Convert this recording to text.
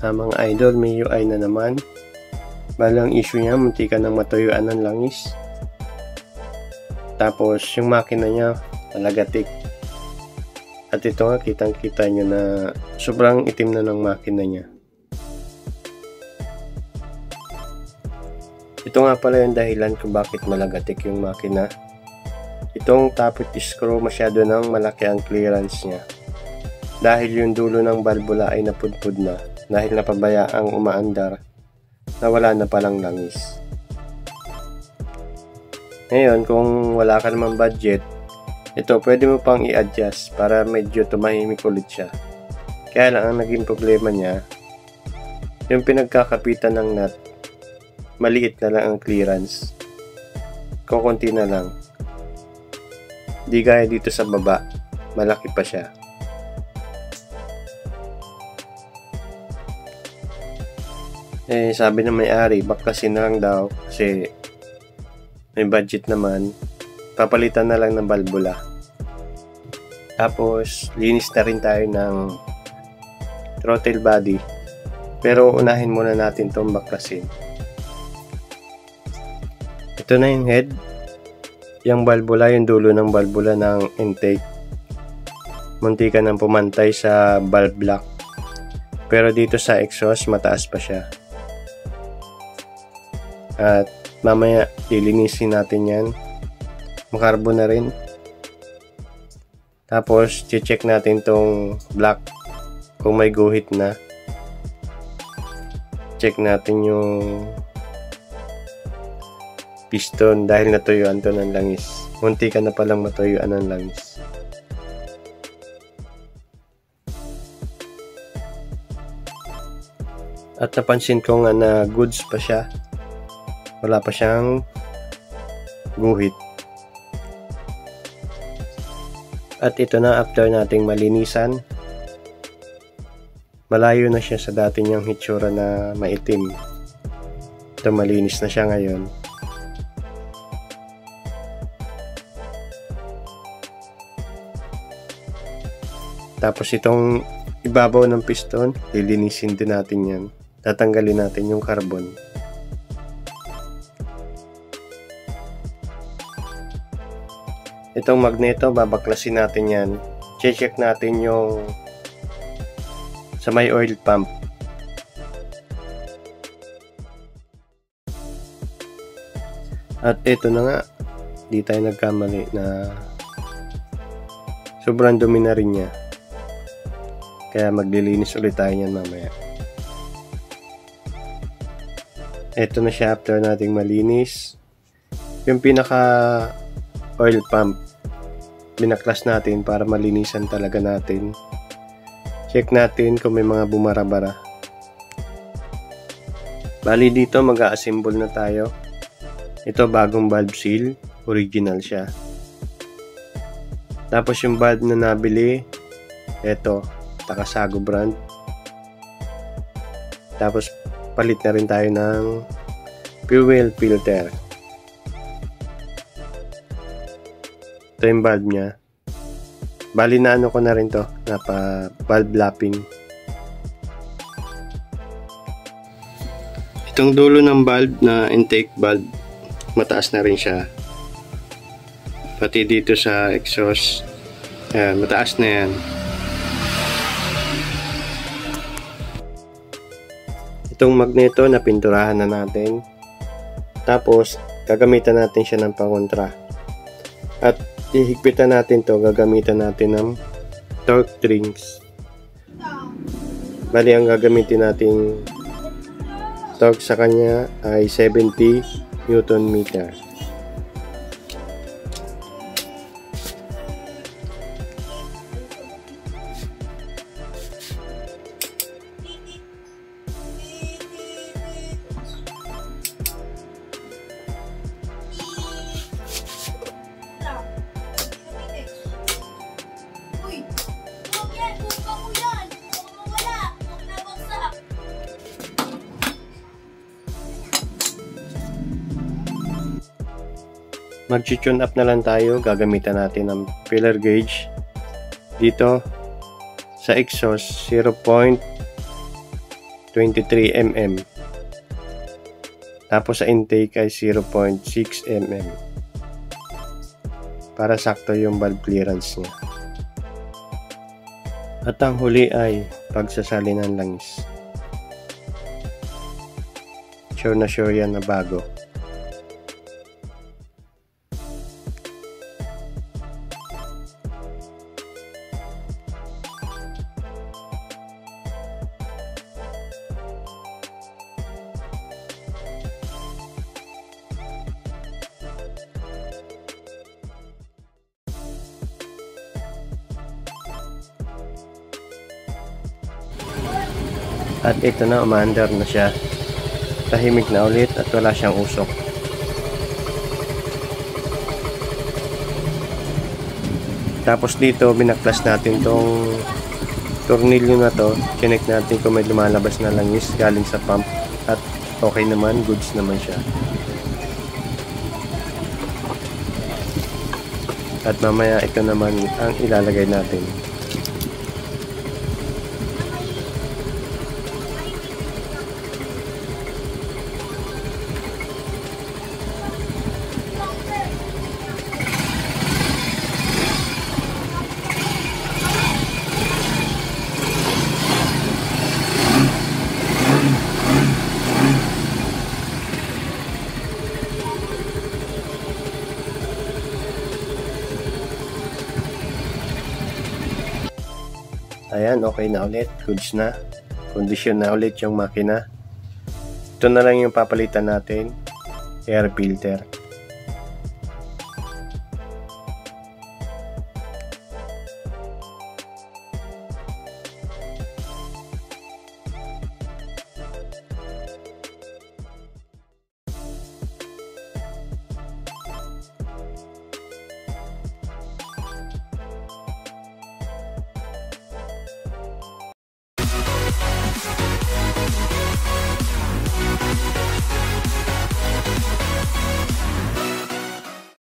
Mga idol, may UI na naman. Balang issue niya, munti ka nang matuyuan ng langis. Tapos yung makina niya talagatik. At ito nga, kitang kita nyo na sobrang itim na ng makina niya. Ito nga pala yung dahilan kung bakit malagatik yung makina. Itong tappet screw, masyado nang malaki ang clearance niya. Dahil yung dulo ng balbula ay napudpud na. Dahil napabayaang umaandar na wala na palang langis. Ngayon, kung wala ka naman budget, ito pwede mo pang i-adjust para medyo tumahimik ulit siya. Kaya lang ang naging problema niya, yung pinagkakapitan ng nut, maliit na lang ang clearance. Kukunti na lang. Di gaya dito sa baba, malaki pa siya. Sabi ng may-ari, baklasin na lang daw kasi may budget naman. Papalitan na lang ng balbula. Tapos, linis na rin tayo ng throttle body. Pero unahin muna natin itong baklasin. Ito na yung head. Yung balbula, yung dulo ng balbula ng intake. Munti ka nang pumantay sa valve block. Pero dito sa exhaust, mataas pa siya. At mamaya lilinisin natin yan. Makarbo na rin. Tapos check natin tong block kung may guhit na. Check natin yung piston dahil natuyuan to ng langis. Munti ka na palang matuyuan ng langis. At napansin ko nga na goods pa siya. Wala pa siyang guhit. At ito na, after nating malinisan, malayo na siya sa dati niyang hitsura na maitim. Ito, malinis na siya ngayon. Tapos itong ibabaw ng piston, lilinisin din natin yan. Tatanggalin natin yung carbon. Itong magneto, babaklasin natin yan. Check natin yung sa may oil pump. At ito na nga, di tayo nagkamali na sobrang dumi na rin niya. Kaya maglilinis ulit tayo niyan mamaya. Ito na siya after nating malinis. Yung pinaka oil pump, binaklas natin para malinisan talaga natin. Check natin kung may mga bumara-bara. Bali dito mag-a-assemble na tayo. Ito bagong valve seal, original siya. Tapos yung valve na nabili, ito, Takasago brand. Tapos palit na rin tayo ng fuel filter. Ito yung valve nya. Bali na ano ko na rin to, napa valve lapping. Itong dulo ng valve na intake valve, mataas na rin siya. Pati dito sa exhaust, ayan, mataas na yan. Itong magneto na pinturahan na natin. Tapos gagamitan natin siya ng pangontra. At ihigpitan natin to, gagamitan natin ng torque rings. Bali ang gagamitin nating torque sa kanya ay 70 Newton meter. Mag-tune up na lang tayo. Gagamitan natin ng filler gauge dito sa exhaust 0.5 23 mm. Tapos sa intake ay 0.6 mm. Para sakto yung valve clearance niya. At ang huli ay pagsasali ng langis. Sure na sure yan na bago. At ito na, umaandar na siya. Tahimik na ulit at wala siyang usok. Tapos dito, binaklas natin tong tornilyo na to. Chinek natin kung may lumalabas na langis galing sa pump. At okay naman, goods naman siya. At mamaya ito naman ang ilalagay natin. Ayan, okay na ulit. Goods na. Kondisyon na ulit yung makina. Ito na lang yung papalitan natin. Air filter.